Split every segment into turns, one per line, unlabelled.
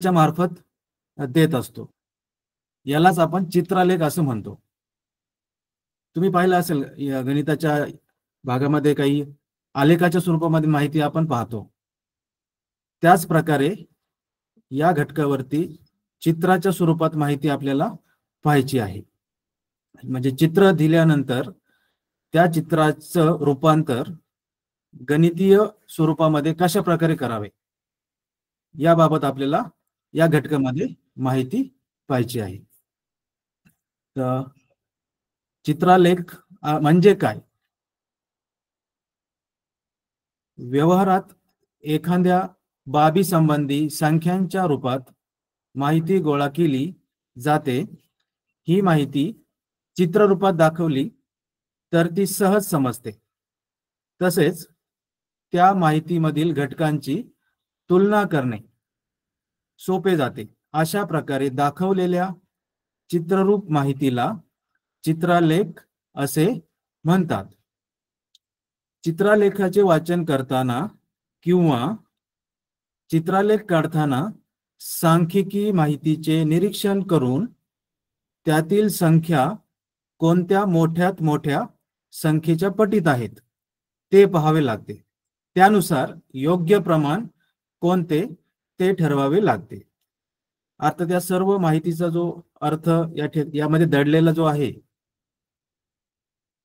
च्या मार्फत देत असतो. यालाच आपण चित्रालेख असं म्हणतो. तुम्ही पाहिलं असेल या गणिताच्या भागामध्ये काही आलेखाच्या स्वरूपामध्ये माहिती आपण पाहतो. त्याच प्रकारे या घटकावरती चित्राच्या स्वरूपात माहिती आपल्याला पाहायची आहे. म्हणजे चित्र दिल्यानंतर त्या चित्राचं रूपांतर गणितीय स्वरूपामध्ये कशा प्रकारे करावे याबाबत आपल्याला या घटकामध्ये माहिती पाहिजे आहे. तर चित्रालेख म्हणजे काय? व्यवहारात एखाद्या बाबी संबंधी संख्यांच्या रूपात माहिती गोळा केली जाते. ही माहिती चित्ररूपात दाखवली तर ती सहज समजते. तसेच त्या माहितीमधील घटकांची तुलना करणे सोपे जाते. अशा प्रकारे दाखवलेल्या चित्ररूप माहितीला चित्रालेख असे म्हणतात. चित्रालेखाचे वाचन करताना किंवा चित्रालेख काढताना सांख्यिकी माहितीचे निरीक्षण करून त्यातील संख्या कोणत्या मोठ्यात मोठ्या संख्येच्या पटीत आहेत ते पाहावे लागते. त्यानुसार योग्य प्रमाण कोणते ते ठरवावे लागते. आता त्या सर्व माहितीचा जो अर्थ यामध्ये दडलेला जो आहे,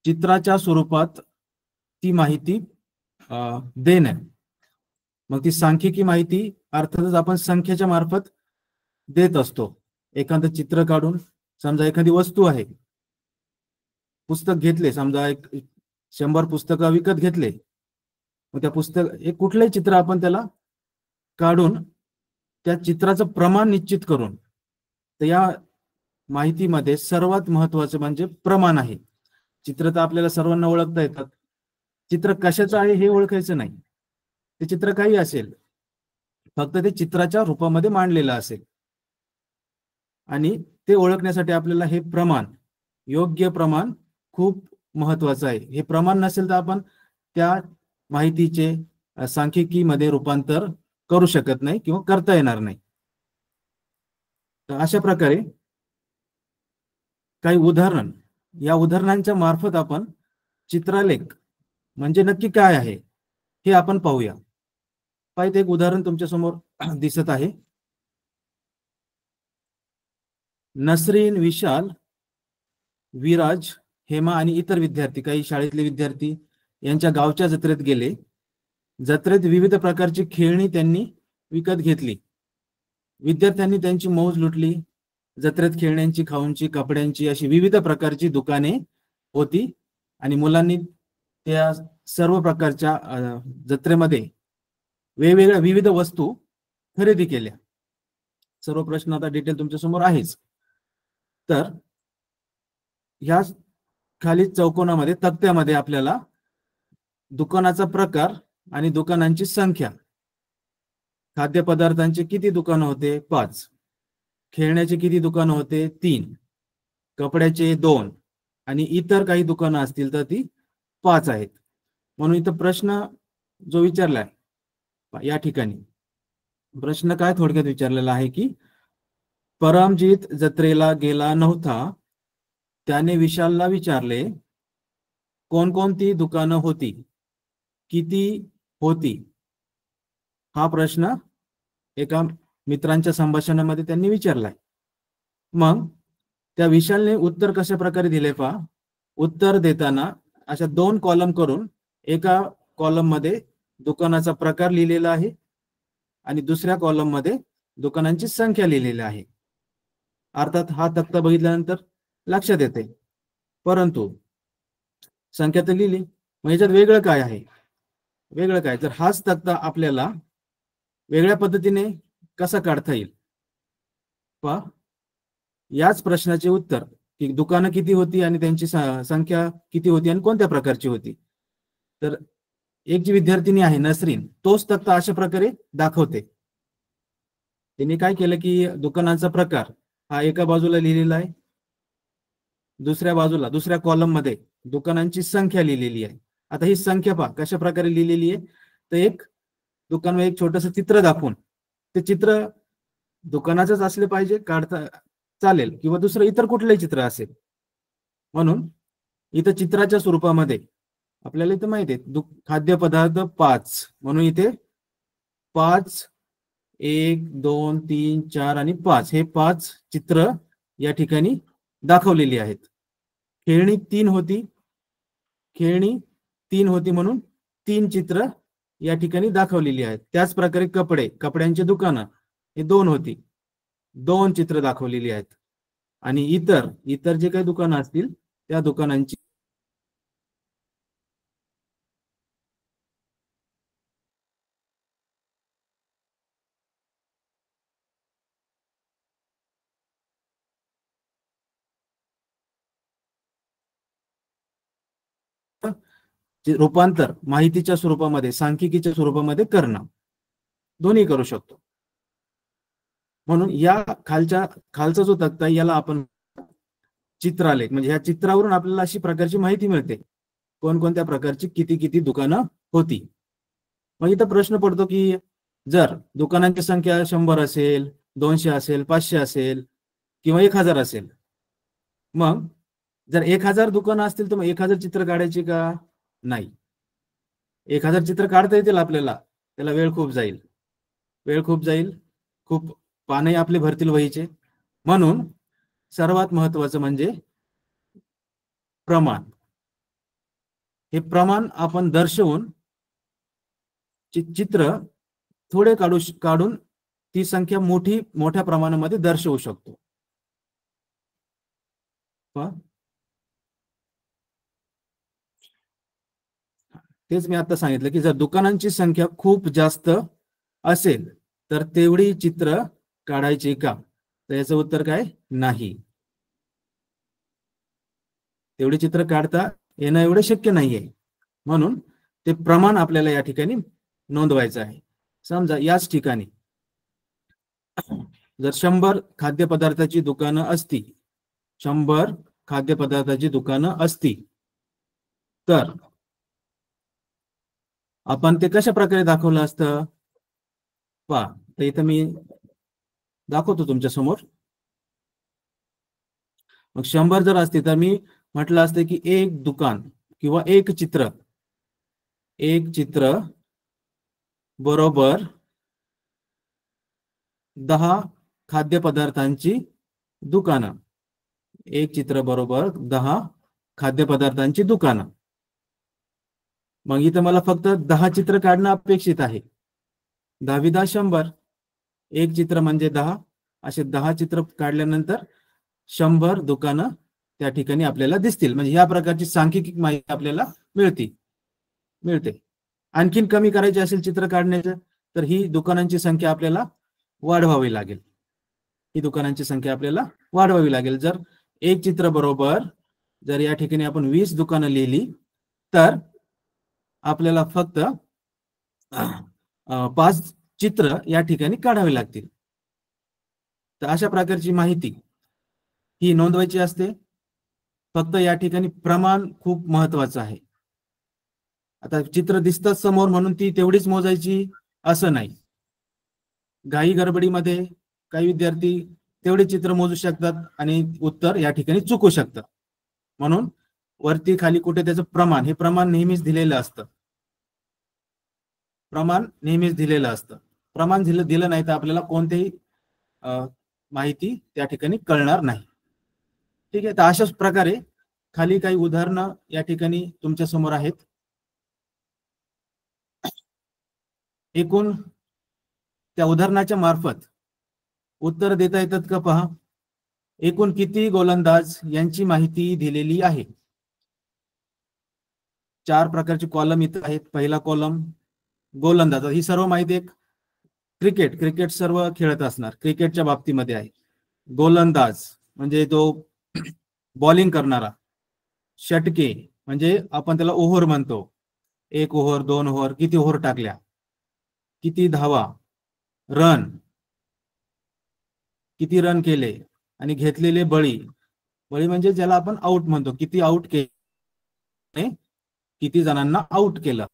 चित्राच्या स्वरूपात ती माहिती देणे. मग ती सांख्यिकी माहिती अर्थातच आपण संख्येच्या मार्फत देत असतो. एखादं चित्र काढून, समजा एखादी वस्तू आहे, पुस्तक घेतले, समजा 100 पुस्तकं विकत घेतले, मग त्या पुस्तक एक कुठलंही चित्र आपण त्याला काढून त्या चित्राचं प्रमाण निश्चित करून, तर या माहितीमध्ये सर्वात महत्वाचं म्हणजे प्रमाण आहे. चित्र तर आपल्याला सर्वांना ओळखता येतात. चित्र कशाचं आहे हे ओळखायचं नाही. ते चित्र काही असेल, फक्त ते चित्राच्या रूपामध्ये मांडलेलं असेल. आणि ते ओळखण्यासाठी आपल्याला हे प्रमाण, योग्य प्रमाण खूप महत्वाचं आहे. हे प्रमाण नसेल तर आपण त्या माहितीचे सांख्यिकीमध्ये रूपांतर करू शकत नाही किंवा करता येणार नाही. तर अशा प्रकारे काही उदाहरण, या उदाहरणांच्या मार्फत आपण चित्रालेख म्हणजे नक्की काय आहे हे आपण पाहूया. पाहिजे एक उदाहरण तुमच्या समोर दिसत आहे. नसरीन, विशाल, विराज, हेमा आणि इतर विद्यार्थी, काही शाळेतले विद्यार्थी यांच्या गावच्या जत्रेत गेले. जत्रेत विविध प्रकारची खेळणी त्यांनी विकत घेतली. विद्यार्थ्यांनी त्यांची मौज लुटली. जत्रेत खेळण्यांची, खाऊंची, कपड्यांची अशी विविध प्रकारची दुकाने होती आणि मुलांनी त्या सर्व प्रकारच्या जत्रेमध्ये वेगवेगळ्या विविध वस्तू खरेदी केल्या. सर्व प्रश्न आता डिटेल तुमच्या समोर आहेच. तर ह्या खाली चौकोनामध्ये, तक्त्यामध्ये आपल्याला दुकानाचा प्रकार आणि दुकानांची संख्या, खाद्यपदार्थांचे किती दुकानं होते 5, खेळण्याचे किती दुकानं होते 3, कपड्याचे 2 आणि इतर काही दुकानं असतील तर ती 5 आहेत. म्हणून इथं प्रश्न जो विचारलाय या ठिकाणी, प्रश्न काय थोडक्यात विचारलेला आहे की परमजित जत्रेला गेला नव्हता. त्याने विशालला विचारले कोणकोणती दुकानं होती, किती होती. हा प्रश्न एका मित्रांच्या संभाषणामध्ये त्यांनी विचारलाय. मग त्या विशालने उत्तर कशा प्रकारे दिले पहा. उत्तर देताना अशा 2 कॉलम करून, एका कॉलम मध्ये दुकानाचा प्रकार लिहिलेला आहे आणि दुसऱ्या कॉलम मध्ये दुकानांची संख्या लिहिलेली आहे. अर्थात हा तक्ता बघितल्यानंतर लक्षात येते, परंतु संख्या तर लिहिली, मग याच्यात वेगळं काय आहे, वेगळं काय. तर हाच तक्ता आपल्याला वेगळ्या पद्धतीने कसा काढता येईल पहा. याच प्रश्नाचे उत्तर की दुकानं किती होती आणि त्यांची संख्या किती होती आणि कोणत्या प्रकारची होती. तर एक जी विद्यार्थिनी आहे नसरीन, तोच तक्ता अशा प्रकारे दाखवते. त्यांनी काय केलं की दुकानाचा प्रकार हा एका बाजूला लिहिलेला आहे, दुसऱ्या बाजूला दुसऱ्या कॉलम मध्ये दुकानांची संख्या लिहिलेली आहे. आता ही संख्या पहा कशा प्रकारे लिहिलेली आहे. तर एक दुकानावर एक छोटंसं चित्र दाखवून ते चित्र दुकानाचंच असले पाहिजे काढता चालेल, किंवा दुसरं इतर कुठलंही चित्र असेल. म्हणून इथं चित्राच्या स्वरूपामध्ये आपल्याला इथं माहिती आहे खाद्यपदार्थ 5, म्हणून इथे 5, 1, 2, 3, 4 आणि 5 हे 5 चित्र या ठिकाणी दाखवलेली आहेत. खेळणी 3 होती, म्हणून 3 चित्र या ठिकाणी दाखवलेली आहेत. त्याच प्रकारे कपड्यांची दुकानं हे 2 होती, 2 चित्र दाखवलेली आहेत. आणि इतर जे काही दुकानं असतील त्या दुकानांची रूपांतर माहितीच्या स्वरूपामध्ये, सांख्यिकीच्या स्वरूपामध्ये करणं, दोन्ही करू शकतो. म्हणून या खालचा जो तक्ता याला आपण चित्रालेख, म्हणजे या चित्रावरून आपल्याला अशी प्रकारची माहिती मिळते कोणकोणत्या प्रकारची किती किती दुकानं होती. मग इथं प्रश्न पडतो की जर दुकानांची संख्या 100 असेल, 200 असेल, 500 असेल किंवा 1000 असेल, मग जर 1000 दुकानं असतील तर मग 1000 चित्र काढायची का? नाही. 1000 चित्र काढता येतील आपल्याला, त्याला वेळ खूप जाईल, खूप पाने आपले भरतील वहीचे. म्हणून सर्वात महत्वाचं म्हणजे प्रमाण. हे प्रमाण आपण दर्शवून चित्र थोडे काढून ती संख्या मोठ्या प्रमाणामध्ये दर्शवू शकतो. तेच मी आता सांगितलं की जर दुकानांची संख्या खूप जास्त असेल तर तेवढी चित्र काढायची का? तर याचं उत्तर काय? नाही. तेवढी चित्र काढता येणं एवढं शक्य नाहीये. म्हणून ते प्रमाण आपल्याला या ठिकाणी नोंदवायचं आहे. समजा याच ठिकाणी जर 100 खाद्यपदार्थाची दुकानं असती, 100 खाद्यपदार्थाची दुकानं असती, तर आपण ते कशा प्रकारे दाखवलं असतं? पहा, तर इथं मी दाखवतो तुमच्या समोर. मग 100 जर असते तर मी म्हटलं असतं की एक दुकान किंवा एक चित्र बरोबर 10 खाद्यपदार्थांची दुकानं. एक चित्र बरोबर 10 खाद्यपदार्थांची दुकानं. मग इथं मला फक्त 10 चित्र काढणं अपेक्षित आहे. 10 100, एक चित्र म्हणजे 10, असे 10 चित्र काढल्यानंतर 100 दुकानं त्या ठिकाणी आपल्याला दिसतील. म्हणजे या प्रकारची सांख्यिक माहिती आपल्याला मिळते. आणखीन कमी करायची असेल चित्र काढण्याचं तर ही दुकानांची संख्या आपल्याला वाढवावी लागेल. जर एक चित्र बरोबर जर या ठिकाणी आपण 20 दुकानं लिहिली तर आपल्याला फक्त 5 चित्र या ठिकाणी काढावे लागतील. तर अशा प्रकारची माहिती ही नोंदवायची असते. फक्त या ठिकाणी प्रमाण खूप महत्वाचं आहे. आता चित्र दिसतात समोर म्हणून ती तेवढीच मोजायची असं नाही. घाई गडबडीमध्ये काही विद्यार्थी तेवढे चित्र मोजू शकतात आणि उत्तर या ठिकाणी चुकू शकतात. म्हणून वरती खाली कुठे त्याचं प्रमाण नेहमीच दिलेलं असतं. प्रमाण दिलं नाही तर आपल्याला कोणतीही माहिती त्या ठिकाणी कळणार नाही. ठीक आहे. तर अशाच प्रकारे खाली काही उदाहरणं या ठिकाणी तुमच्या समोर आहेत. एकूण त्या उदाहरणाच्या मार्फत उत्तर देता येतात का पहा. एकूण किती गोलंदाज यांची माहिती दिलेली आहे. 4 प्रकारचे कॉलम इथं आहेत. पहिला कॉलम गोलंदाज, ही सर्व माहिती एक क्रिकेट सर्व खेळत असणार, क्रिकेटच्या बाबतीमध्ये आहे. गोलंदाज म्हणजे तो बॉलिंग करणारा. षटके म्हणजे आपण त्याला ओव्हर म्हणतो. 1 ओव्हर, 2 ओव्हर, किती ओव्हर टाकल्या, किती धावा, रन, किती रन केले, आणि घेतलेले बळी म्हणजे ज्याला आपण आउट म्हणतो, किती आउट केले, किती जणांना आउट केलं.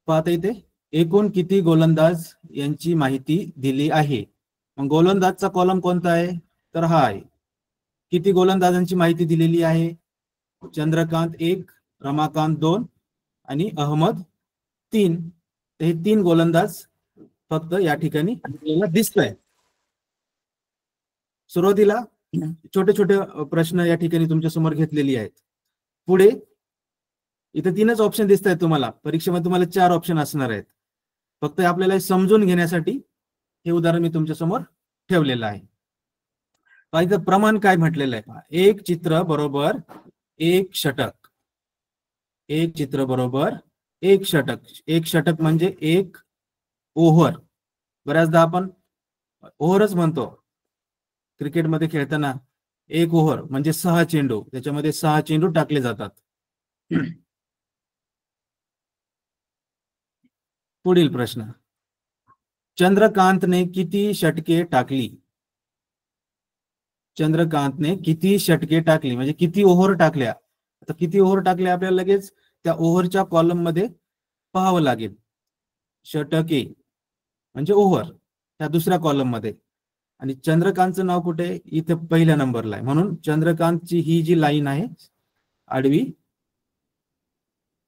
पाहता इथे एकूण किती गोलंदाज यांची माहिती दिली आहे. मग गोलंदाजचा कॉलम कोणता आहे, तर हा आहे. किती गोलंदाजांची माहिती दिलेली आहे, चंद्रकांत 1, रमाकांत 2 आणि अहमद 3. हे 3 गोलंदाज फक्त या ठिकाणी आपल्याला दिसत आहे. सुरुवातीला छोटे छोटे प्रश्न या ठिकाणी तुमच्या समोर घेतलेली आहेत. पुढे इथे 3च ऑप्शन दिसत आहेत तुम्हाला. परीक्षेमध्ये तुम्हाला 4 ऑप्शन असणार आहेत. फक्त आपल्याला समजून घेण्यासाठी हे उदाहरण मी तुमच्या समोर ठेवलेलं आहे. इथं प्रमाण काय म्हटलेलं आहे, एक चित्र बरोबर एक षटक. एक चित्र बरोबर एक षटक. एक षटक म्हणजे एक ओव्हर. बऱ्याचदा आपण ओव्हरच म्हणतो. क्रिकेटमध्ये खेळताना एक ओव्हर म्हणजे 6 चेंडू, त्याच्यामध्ये 6 चेंडू टाकले जातात. पुढील प्रश्न, चंद्रकांतने किती षटके टाकली. चंद्रकांतने किती षटके टाकली म्हणजे किती ओव्हर टाकल्या. आता किती ओव्हर टाकल्या आपल्याला लगेच त्या ओव्हरच्या कॉलम मध्ये पाहावं लागेल. षटके म्हणजे ओव्हर त्या दुसऱ्या कॉलम मध्ये, आणि चंद्रकांतचं नाव कुठे, इथे पहिल्या नंबरला आहे. म्हणून चंद्रकांतची ही जी लाईन आहे आडवी,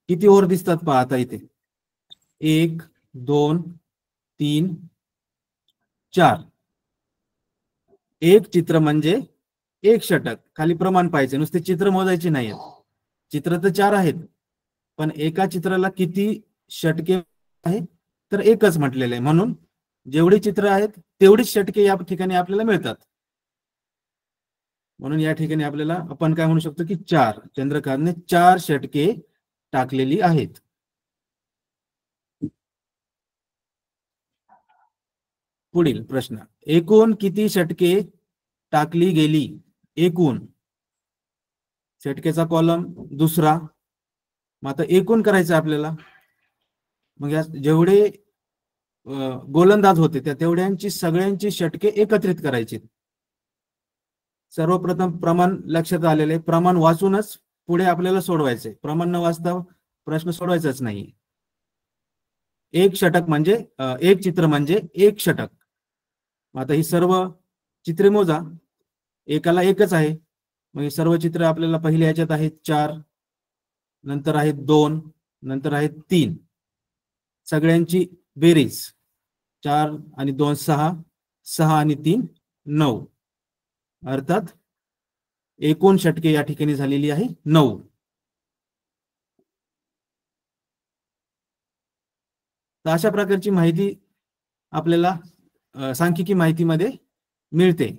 किती ओव्हर दिसतात पहा आता इथे, 1 2 3 4. एक चित्र म्हणजे एक षटक. खाली प्रमाण पाहिजे, नुसते चित्र मोजायचे नाहीत. चित्र तर 4 आहेत, पण एका चित्राला किती षटके आहेत, तर एकच म्हटलेलं आहे. म्हणून जेवढी चित्र आहेत तेवढीच षटके या ठिकाणी आपल्याला मिळतात. म्हणून या ठिकाणी आपल्याला आपण काय म्हणू शकतो की 4. चंद्रकांतने 4 षटके टाकलेली आहेत. पुढील प्रश्न, एकूण किती षटके टाकली गेली. एकूण षटकेचा कॉलम दुसरा. मग आता एकूण करायचं आपल्याला. मग या जेवढे गोलंदाज होते त्या तेवढ्यांची सगळ्यांची षटके एकत्रित करायची. सर्वप्रथम प्रमाण लक्षात आलेले, प्रमाण वाचूनच पुढे आपल्याला सोडवायचे. प्रमाण न वाचता प्रश्न सोडवायचाच नाही. एक षटक म्हणजे एक चित्र म्हणजे एक षटक. आता ही सर्व चित्रे मोजा, एकाला एकच आहे. मग ही सर्व चित्र आपल्याला पहिल्या ह्याच्यात आहेत 4, नंतर आहेत 2, नंतर आहेत 3. सगळ्यांची बेरीज 4 आणि 2 6, 6 आणि 3 9. अर्थात एकूण षटके या ठिकाणी झालेली आहे 9. तर अशा प्रकारची माहिती आपल्याला सांख्यिकी माहितीमध्ये मिळते.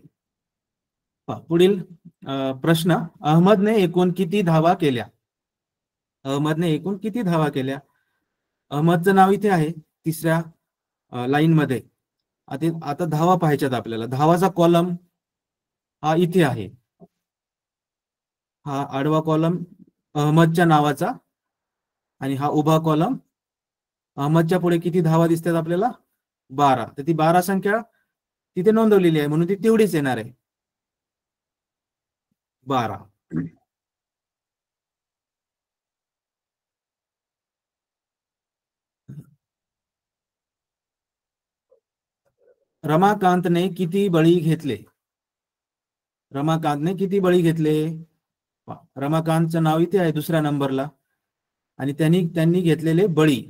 पुढील प्रश्न, अहमदने एकूण किती धावा केल्या. अहमदने एकूण किती धावा केल्या. अहमदचं नाव इथे आहे 3ऱ्या लाईन मध्ये. आता धावा पाहायच्यात आपल्याला. धावाचा कॉलम हा इथे आहे. हा आडवा कॉलम अहमदच्या नावाचा, आणि हा उभा कॉलम अहमदच्या पुढे किती धावा दिसतात आपल्याला 12. तर ती 12 संख्या तिथे नोंदवलेली आहे म्हणून ती तेवढीच येणार आहे 12. रमाकांतने किती बळी घेतले. रमाकांतने किती बळी घेतले. रमाकांतचं नाव इथे आहे 2ऱ्या नंबरला, आणि त्यांनी घेतलेले बळी.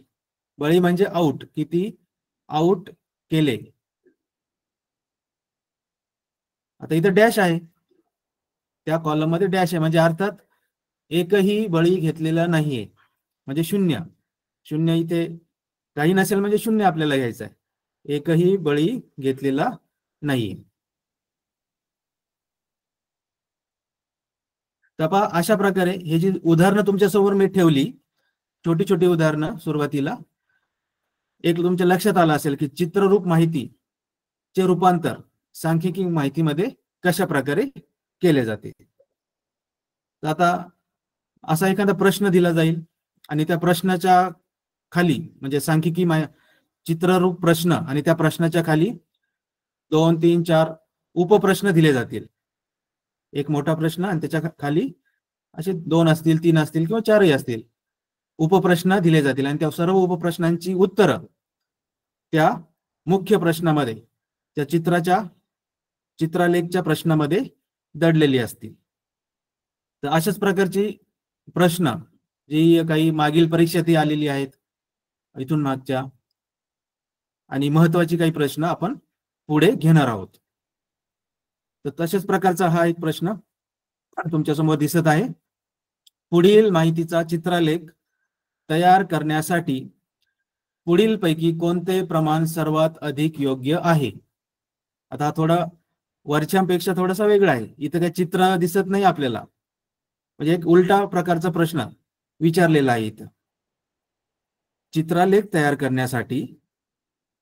बळी म्हणजे आउट. किती आउट केले. आता इथे डॅश आहे, त्या कॉलम मध्ये डॅश आहे, म्हणजे अर्थात एकही बळी घेतलेला नाहीये, म्हणजे 0. 0 इथे काही नसेल म्हणजे 0 आपल्याला घ्यायचं आहे. एकही बळी घेतलेला नाहीये. तर अशा प्रकारे हे जी उदाहरणं तुमच्या समोर मी ठेवली, छोटी छोटी उदाहरणं, सुरुवातीला एक तुमच्या लक्षात आलं असेल की चित्ररूप माहितीचे रूपांतर सांख्यिकी माहितीमध्ये कशा प्रकारे केले जाते. आता असा एखादा प्रश्न दिला जाईल आणि त्या प्रश्नाच्या खाली म्हणजे सांख्यिकी चित्ररूप प्रश्न, आणि त्या प्रश्नाच्या खाली 2 3 4 उपप्रश्न दिले जातील. एक मोठा प्रश्न आणि त्याच्या खाली असे 2 असतील, 3 असतील किंवा 4ही असतील उपप्रश्न दिले जातील, आणि त्या सर्व उपप्रश्नांची उत्तरं त्या मुख्य प्रश्नामध्ये, त्या चित्रालेखच्या प्रश्नामध्ये दडलेली असतील. तर अशाच प्रकारची प्रश्न जी काही मागील परीक्षेत आलेली आहेत, इथून मागच्या, आणि महत्वाची काही प्रश्न आपण पुढे घेणार आहोत. तर तशाच प्रकारचा हा एक प्रश्न तुमच्या समोर दिसत आहे. पुढील माहितीचा चित्रलेख तयार करण्यासाठी पुढील पैकी कोणते प्रमाण सर्वात अधिक योग्य आहे? आता हा थोडा वरच्यापेक्षा थोडासा वेगळा आहे. इथं काही चित्र दिसत नाही आपल्याला, म्हणजे एक उलटा प्रकारचा प्रश्न विचारलेला आहे. इथं चित्रलेख तयार करण्यासाठी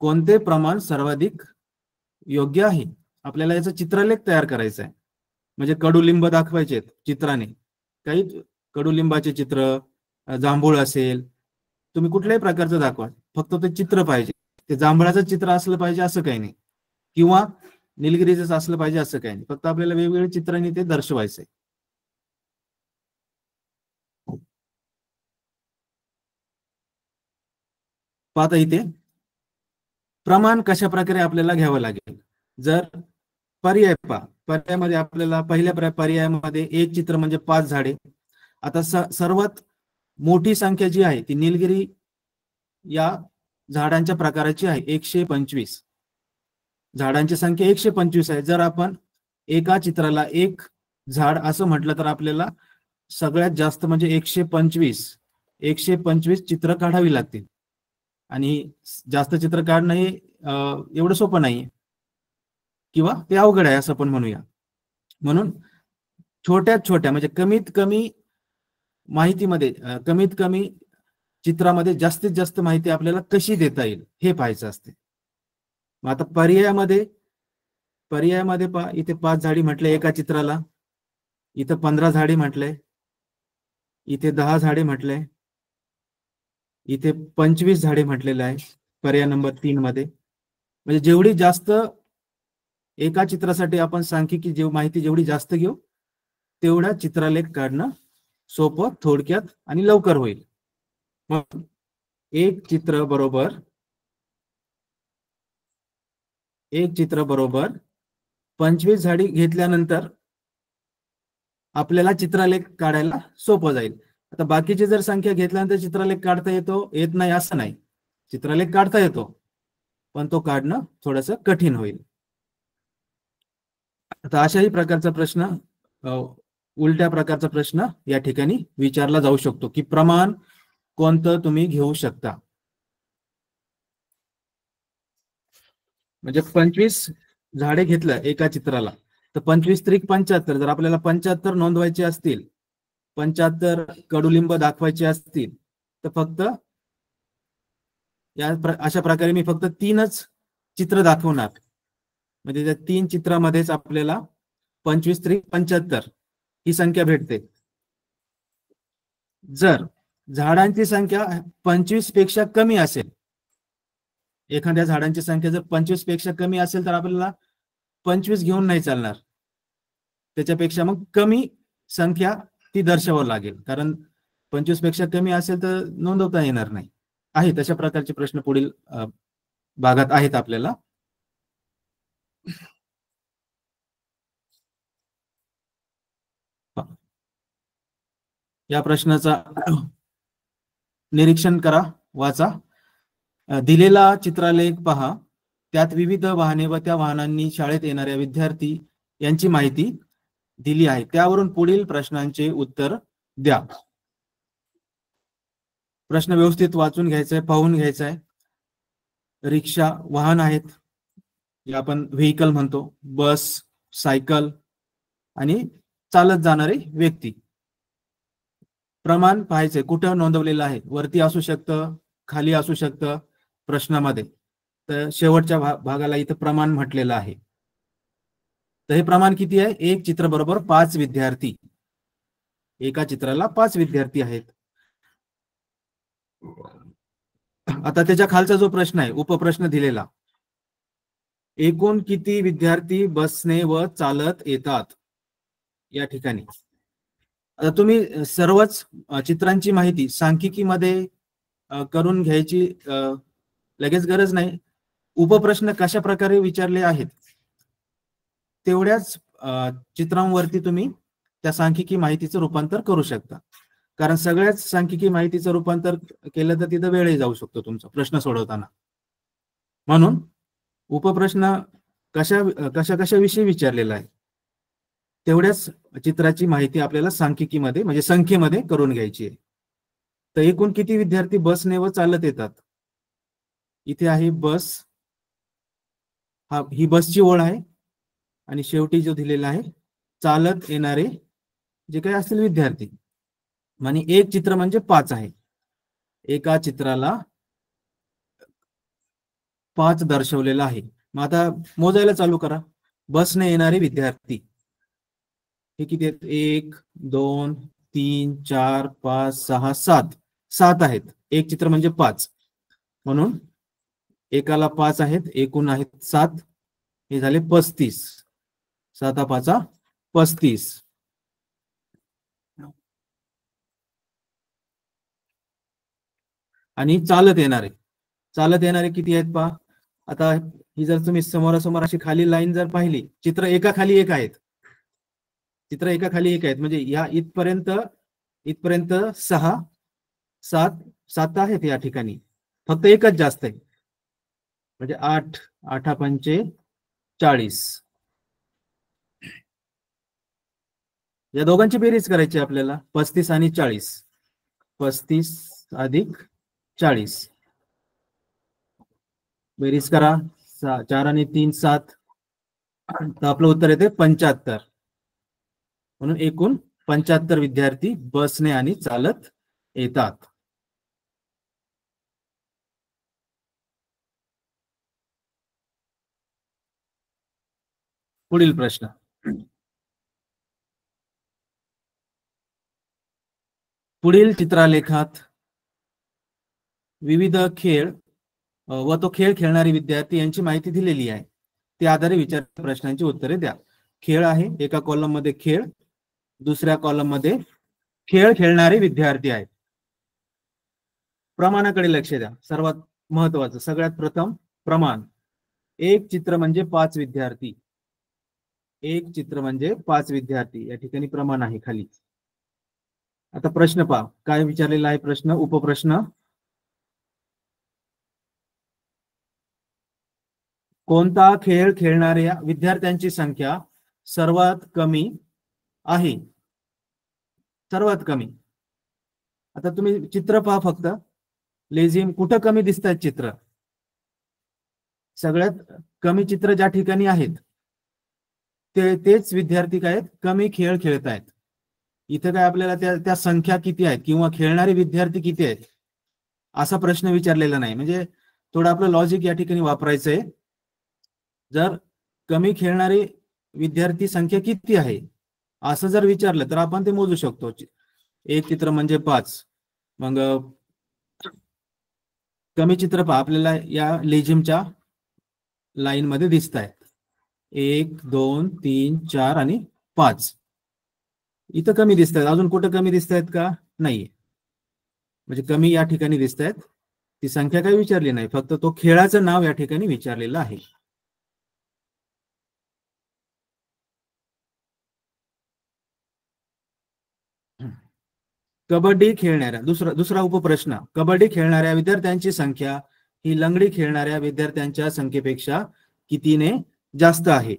कोणते प्रमाण सर्वाधिक योग्य आहे? आपल्याला याचा चित्रलेख तयार करायचा आहे. म्हणजे कडुलिंब दाखवायचे चित्राने, काही कडुलिंबाचे चित्र, जांभूळ असेल, तुम्ही कुठल्याही प्रकारचं दाखवा, फक्त ते चित्र पाहिजे. ते जांभळाचं चित्र असलं पाहिजे असं काही नाही, किंवा निलगिरीचं असलं पाहिजे असं काही नाही. फक्त आपल्याला वेगवेगळ्या चित्रांनी ते दर्शवायचंय. पाहता इथे प्रमाण कशा प्रकारे आपल्याला घ्यावं लागेल. जर पर्याय पहा, पर्यायामध्ये आपल्याला पहिल्या पर्यायामध्ये एक चित्र म्हणजे 5 झाडे. आता सर्वात मोठी संख्या जी आहे ती निलगिरी या झाडांच्या प्रकाराची आहे, 125. झाडांची संख्या 125 आहे. जर आपण एका चित्राला एक झाड असं म्हटलं तर आपल्याला सगळ्यात जास्त म्हणजे 125 चित्र काढावी लागतील. आणि जास्त चित्र काढणं हे एवढं सोपं नाहीये, किंवा ते अवघड आहे असं पण म्हणूया. म्हणून छोट्यात छोट्या म्हणजे कमीत कमी माहितीमध्ये, कमीत कमी चित्रामध्ये जास्तीत जास्त माहिती आपल्याला कशी देता येईल हे पाहायचं असते. मग आता पर्यायामध्ये पहा, इथे 5 झाडी म्हटले एका चित्राला, इथं 15 झाडे म्हटले, इथे 10 झाडे म्हटले, इथे 25 झाडे म्हटलेले आहे पर्याय नंबर 3 मध्ये. म्हणजे जेवढी जास्त एका चित्रासाठी आपण सांख्यिकी माहिती जेवढी जास्त घेऊ, तेवढा चित्रलेख काढणं सोपं, थोडक्यात आणि लवकर होईल. मग एक चित्र बरोबर 25 झाडी घेतल्यानंतर आपल्याला चित्रलेख काढायला सोपं जाईल. आता बाकीची जर संख्या घेतल्यानंतर चित्रलेख काढता येत नाही असं नाही, चित्रलेख काढता येतो, पण तो काढणं थोडंसं कठीण होईल. आता अशाही प्रकारचा प्रश्न, उलट्या प्रकारचा प्रश्न या ठिकाणी विचारला जाऊ शकतो की प्रमाण कोणतं तुम्ही घेऊ शकता. म्हणजे 25 झाडे घेतलं एका चित्राला, तर 25 त्रिक 75. जर आपल्याला 75 नोंदवायचे असतील, 75 कडुलिंब दाखवायचे असतील, तर फक्त अशा प्रकारे मी फक्त 3च चित्र दाखवणार. म्हणजे त्या 3 चित्रामध्येच आपल्याला 25 त्रिक 75 ही संख्या भेटते. जर झाडांची संख्या 25 पेक्षा कमी असेल, एखाद्या झाडांची संख्या जर 25 पेक्षा कमी असेल, तर आपल्याला 25 घेऊन नाही चालणार, त्याच्यापेक्षा मग कमी संख्या ती दर्शवावं लागेल. कारण 25 पेक्षा कमी असेल तर नोंदवता येणार नाही. आहे तशा प्रकारचे प्रश्न पुढील भागात आहेत आपल्याला. या प्रश्नाचा निरीक्षण करा, वाचा. दिलेला चित्रलेख पहा, त्यात विविध वाहने व त्या वाहनांनी शाळेत येणाऱ्या विद्यार्थी यांची माहिती दिली आहे. त्यावरून पुढील प्रश्नांचे उत्तर द्या. प्रश्न व्यवस्थित वाचून घ्यायचा आहे, पाहून घ्यायचा आहे. रिक्षा वाहन आहेत, जे आपण व्हेकल म्हणतो, बस, सायकल आणि चालत जाणारे व्यक्ती. प्रमाण पाहायचंय कुठं नोंदवलेलं आहे, वरती असू शकतं, खाली असू शकतं प्रश्नामध्ये. तर शेवटच्या भागाला इथं प्रमाण म्हटलेलं आहे. तर हे प्रमाण किती आहे? एक चित्र बरोबर 5 विद्यार्थी. एका चित्राला 5 विद्यार्थी आहेत. आता त्याच्या खालचा जो प्रश्न आहे, उपप्रश्न दिलेला, एकूण किती विद्यार्थी बसने व चालत येतात या ठिकाणी. आता तुम्ही सर्वच चित्रांची माहिती सांख्यिकीमध्ये करून घ्यायची लगेच गरज नाही. उपप्रश्न कशा प्रकारे विचारले आहेत तेवढ्याच चित्रांवरती तुम्ही त्या सांख्यिकी माहितीचं रूपांतर करू शकता. कारण सगळ्याच सांख्यिकी माहितीचं रूपांतर केलं तर तिथं वेळही जाऊ शकतो तुमचा प्रश्न सोडवताना. म्हणून उपप्रश्न कशा कशाविषयी विचारलेला आहे तेवढ्याच चित्राची माहिती आपल्याला सांख्यिकीमध्ये म्हणजे संख्येमध्ये करून घ्यायची आहे. तर एकूण किती विद्यार्थी बसने व चालत येतात? इथे आहे बस, ही बसची ओळ आहे आणि शेवटी जो दिलेला आहे चालत येणारे जे काही असतील विद्यार्थी, आणि एक चित्र म्हणजे 5 आहे. एका चित्राला 5 दर्शवलेला आहे. मग आता मोजायला चालू करा. बसने येणारे विद्यार्थी हे किती आहेत? 1 2 3 4 5 6 7 7 आहेत. एक चित्र म्हणजे 5 म्हणून एकाला 5 आहेत, एकूण आहेत 7. हे झाले 35. 7 5 35. आणि चालत येणारे किती आहेत पहा. आता ही जर तुम्ही समोरासमोर अशी खाली लाईन जर पाहिली, चित्र एकाखाली एक आहेत, म्हणजे या इथपर्यंत 6 7 7 आहेत या ठिकाणी, फक्त एकच जास्त आहे म्हणजे 8 8 पंचे 40. या दोघांची बेरीज करायची आपल्याला, 35 आणि 40. 35 अधिक 40 बेरीज करा. 4 आणि 3 7, तर आपलं उत्तर येते 75. म्हणून एकूण 75 विद्यार्थी बसने आणि चालत येतात. पुढील प्रश्न. पुढील चित्रालेखात विविध खेळ व तो खेळ खेळणारे विद्यार्थी यांची माहिती दिलेली आहे. त्या आधारे विचारलेल्या प्रश्नांची उत्तरे द्या. खेळ आहे, एका कॉलम मध्ये खेळ, दुसऱ्या कॉलम मध्ये खेळ खेळणारे विद्यार्थी आहेत. प्रमाणाकडे लक्ष द्या, सर्वात महत्वाचं. सगळ्यात प्रथम प्रमाण. एक चित्र म्हणजे 5 विद्यार्थी. एक चित्र म्हणजे 5 विद्यार्थी, या ठिकाणी प्रमाण आहे खाली. आता प्रश्न पहा, काय विचारलेला आहे प्रश्न, उपप्रश्न. कोणता खेळ खेळणाऱ्या विद्यार्थ्यांची संख्या सर्वात कमी आहे? सर्वात कमी. आता तुम्ही चित्र पहा फक्त. लेझिम कुठं कमी दिसत आहेत चित्र? सगळ्यात कमी चित्र ज्या ठिकाणी आहेत तेच विद्यार्थी काय आहेत, कमी खेळ खेळत आहेत. इथं काय आपल्याला त्या संख्या किती आहेत किंवा खेळणारे विद्यार्थी किती आहेत असा प्रश्न विचारलेला नाही. म्हणजे थोडं आपलं लॉजिक या ठिकाणी वापरायचंय. जर कमी खेळणारे विद्यार्थी संख्या किती आहे असं जर विचारलं तर आपण ते मोजू शकतो. एक चित्र म्हणजे 5. मग कमी चित्र पहा, आपल्याला या लेझिमच्या लाईन मध्ये दिसत आहेत 1 2 3 4 आणि 5. इथं कमी दिसत आहेत. अजून कुठं कमी दिसत आहेत का? नाही. म्हणजे कमी या ठिकाणी दिसत आहेत. ती संख्या काही विचारली नाही, फक्त तो खेळाचं नाव या ठिकाणी विचारलेलं आहे. कबड्डी खेळणाऱ्या, दुसरा उपप्रश्न. कबड्डी खेळणाऱ्या विद्यार्थ्यांची संख्या ही लंगडी खेळणाऱ्या विद्यार्थ्यांच्या संख्येपेक्षा कितीने जास्त आहे?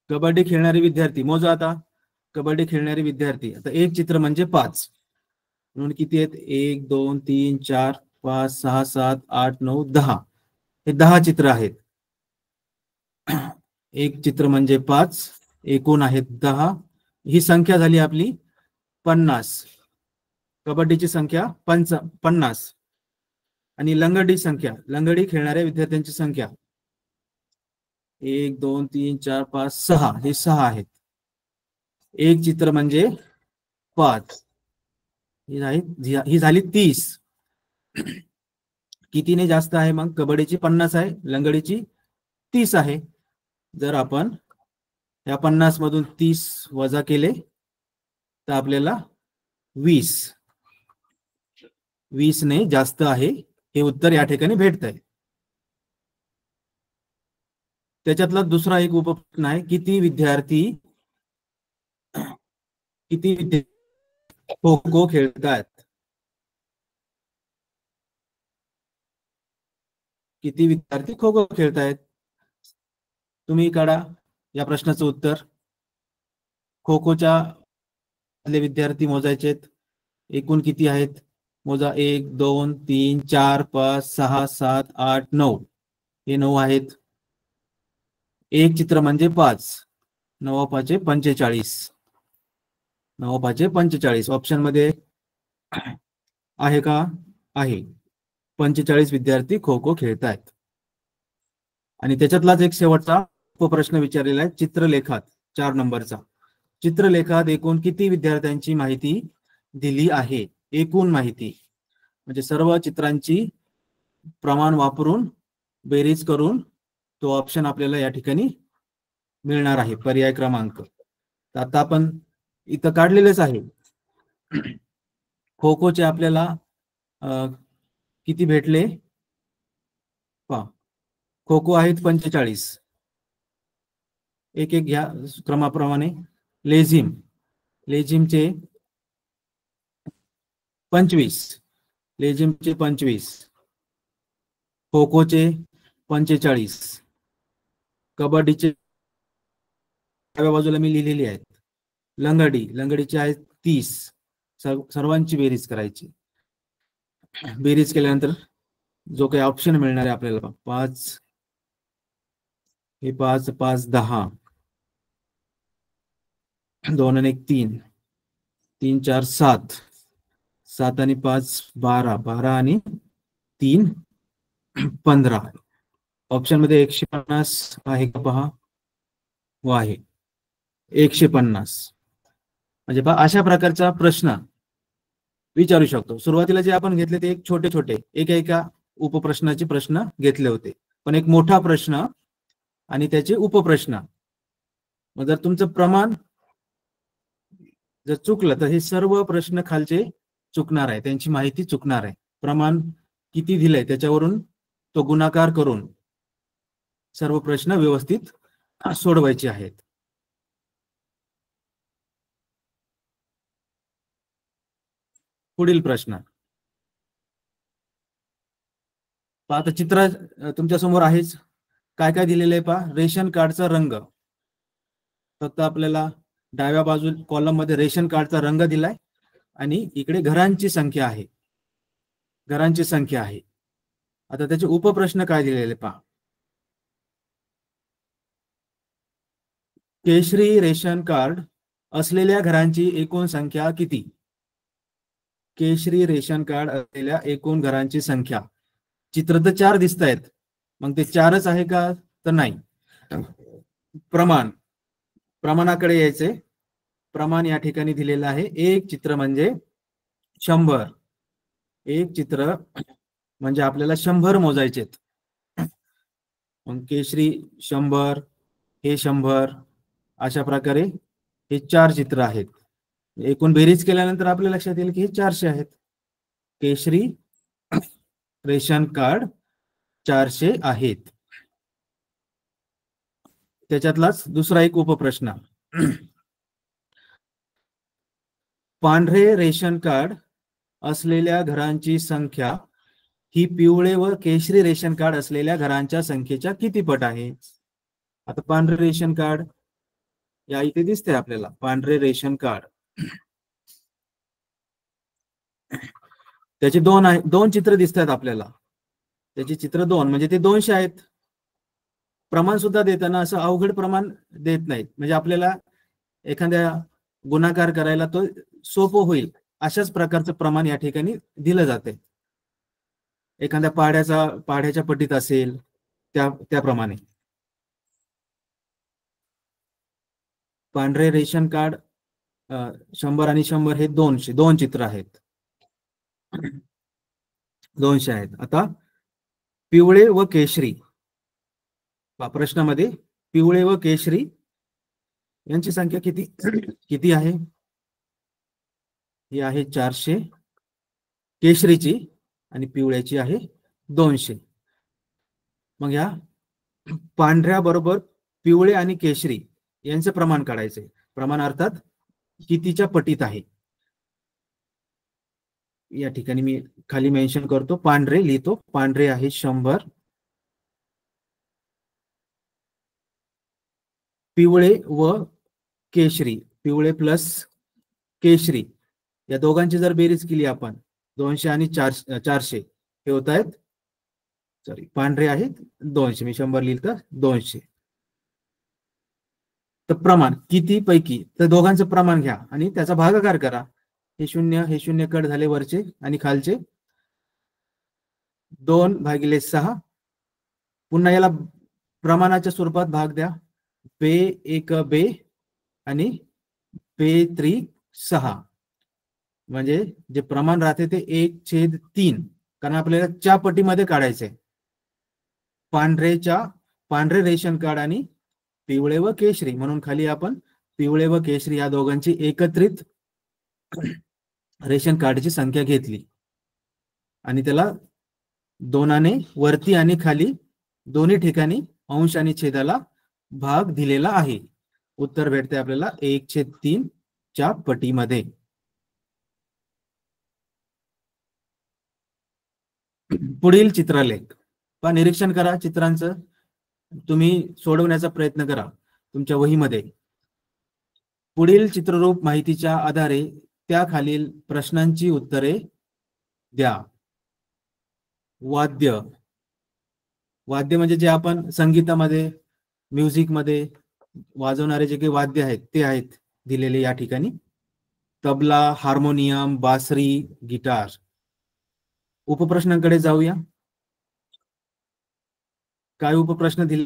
कबड्डी खेळणारे विद्यार्थी मोजा आता. कबड्डी खेळणारे विद्यार्थी, आता एक चित्र म्हणजे 5 म्हणून किती आहेत? 1 2 3 4 5 6 7 8 9 10. हे 10 चित्र आहेत. एक चित्र म्हणजे 5, एकूण आहेत 10. ही संख्या झाली आपली 50. कबड्डीची संख्या 50. आणि लंगडी खेळणाऱ्या विद्यार्थ्यांची संख्या 1 2 3 4 5 6, हे 6 आहेत. एक चित्र म्हणजे 5, ही झाली 30. कितीने जास्त आहे मग? कबड्डीची 50 आहे, लंगडीची 30 आहे. जर आपण या 50 मधून 30 वजा केले तर आपल्याला 20. 20 ने जास्त आहे हे उत्तर या ठिकाणी भेटत आहे. त्याच्यातला दुसरा एक उपप्रश्न आहे, किती विद्यार्थी खो खो खेळतात? किती विद्यार्थी खो खो खेळतायत? तुम्ही काढा या प्रश्नाचं उत्तर. खो खोच्या विद्यार्थी मोजायचे एकूण किती आहेत? मोजा. 1 2 3 4 5 6 7 8 9. हे 9 आहेत. एक चित्र म्हणजे 5. 9 5 45. 9 5 45 ऑप्शन मध्ये आहे का? आहे. 45 विद्यार्थी खो खो खेळतायत. आणि त्याच्यातलाच एक शेवटचा उपप्रश्न विचारलेला आहे चित्रलेखात, 4 नंबरचा. चित्रलेखात एकूण किती विद्यार्थ्यांची माहिती दिली आहे? एकूण माहिती म्हणजे सर्व चित्रांची प्रमाण वापरून बेरीज करून तो ऑप्शन आपल्याला या ठिकाणी मिळणार आहे, पर्याय क्रमांक. तर आता आपण इथं काढलेलेच आहे. खो खोचे आपल्याला किती भेटले पहा. खो खो आहेत 45. एक एक घ्या क्रमाप्रमाणे. लेझिमचे 25. लेझिमचे 25. खो खोचे 45. कबड्डीचे डाव्या बाजूला मी लिहिलेली आहेत. लंगडीचे आहेत 30. सर्वांची बेरीज करायची. बेरीज केल्यानंतर जो काही ऑप्शन मिळणार आहे आपल्याला 5 हे 5 5 10. 2 आणि 1 3. 3 4 7. 7 आणि 5 12. 12 आणि 3 15. ऑप्शन मध्ये 150 आहे का पहा. हो आहे 150. म्हणजे पहा अशा प्रकारचा प्रश्न विचारू शकतो. सुरुवातीला जे आपण घेतले ते एक छोटे छोटे एका उपप्रश्नाचे प्रश्न घेतले होते, पण एक मोठा प्रश्न आणि त्याचे उपप्रश्न. मग जर तुमचं प्रमाण जर चुकलं तर हे सर्व प्रश्न खालचे चुकणार आहे, त्यांची माहिती चुकणार आहे. प्रमाण किती दिलंय त्याच्यावरून तो गुणाकार करून सर्व प्रश्न व्यवस्थित सोडवायचे आहेत. पुढील प्रश्न आता चित्र तुमच्या समोर आहेच. काय काय दिलेलं आहे पहा. रेशन कार्डचा रंग. फक्त आपल्याला डाव्या बाजू कॉलम मध्ये रेशन कार्डचा रंग दिलाय आणि इकडे घरांची संख्या आहे. घरांची संख्या आहे. आता त्याचे उपप्रश्न काय दिलेले पहा. केशरी रेशन कार्ड असलेल्या घरांची एकूण संख्या किती? केशरी रेशन कार्ड असलेल्या एकूण घरांची संख्या. चित्र तर 4 दिसत आहेत, मग ते 4च आहे का? तर नाही. प्रमाणाकडे यायचे. प्रमाण या ठिकाणी दिलेलं आहे. एक चित्र म्हणजे 100. एक चित्र म्हणजे आपल्याला 100 मोजायचे. मग केशरी 100, हे 100, अशा प्रकारे हे 4 चित्र आहेत. एकूण बेरीज केल्यानंतर आपल्या लक्षात येईल की हे 400 आहेत. केशरी रेशन कार्ड 400 आहेत. त्याच्यातलाच दुसरा एक उपप्रश्न. पांढरे रेशन कार्ड असलेल्या घरांची संख्या ही पिवळे व केशरी रेशन कार्ड असलेल्या घरांच्या संख्येच्या किती पट आहे? आता पांढरे रेशन कार्ड या इथे दिसते आपल्याला. पांढरे रेशन कार्ड त्याचे 2 चित्र दिसतात आपल्याला. त्याचे चित्र 2 म्हणजे ते 200 आहेत. प्रमाण सुद्धा देताना असं अवघड प्रमाण देत नाहीत, म्हणजे आपल्याला एखाद्या गुणाकार करायला तो सोपं होईल अशाच प्रकारचं प्रमाण या ठिकाणी दिलं जाते. एखाद्या पाढ्याच्या पट्टीत असेल त्याप्रमाणे. पांढरे रेशन कार्ड 100 आणि 100 हे 2 चित्र आहेत. 200 आहेत. आता पिवळे व केशरी प्रश्नामध्ये पिवळे व केशरी यांची संख्या किती आहे? ही आहे 400 केशरीची आणि पिवळ्याची आहे 200. मग या पांढऱ्या बरोबर पिवळे आणि केशरी यांचे प्रमाण काढायचे. प्रमाण अर्थात कितीच्या पटीत आहे. या ठिकाणी मी खाली मेन्शन करतो, पांढरे लिहितो. पांढरे आहे 100, पिवळे व केशरी, पिवळे प्लस केशरी या दोघांची जर बेरीज केली आपण 200 आणि 400 हे होत आहेत, सॉरी पांढरे आहेत 200, मी 100 लिहिलं तर 200. तर प्रमाण किती पैकी, तर दोघांचं प्रमाण घ्या आणि त्याचा भागाकार करा. हे शून्य कट झाले वरचे आणि खालचे. 2/6. पुन्हा याला प्रमाणाच्या स्वरूपात भाग द्या. बे एक बे आणि बे त्रिक 6, म्हणजे जे प्रमाण राहते ते 1/3, कारण आपल्याला च्या पटीमध्ये काढायचंय. पांढरे रेशन कार्ड आणि पिवळे व केशरी, म्हणून खाली आपण पिवळे व केशरी या दोघांची एकत्रित रेशन कार्डची संख्या घेतली आणि त्याला दोनाने वरती आणि खाली दोन्ही ठिकाणी अंश आणि छेदाला भाग दिलेला आहे. उत्तर भेटते आपल्याला 1/3 च्या पटीमध्ये. पुढील चित्रलेख पहा, निरीक्षण करा चित्रांचं, तुम्ही सोडवण्याचा प्रयत्न करा तुमच्या वहीमध्ये. पुढील चित्ररूप माहितीच्या आधारे त्या खालील प्रश्नांची उत्तरे द्या. वाद्य, वाद्य म्हणजे जे आपण संगीतामध्ये म्युझिकमध्ये वाजवणारे जे काही वाद्य आहेत ते आहेत दिलेले या ठिकाणी. तबला, हार्मोनियम, बासरी, गिटार. उपप्रश्नांकडे जाऊया. काय उपप्रश्न दिले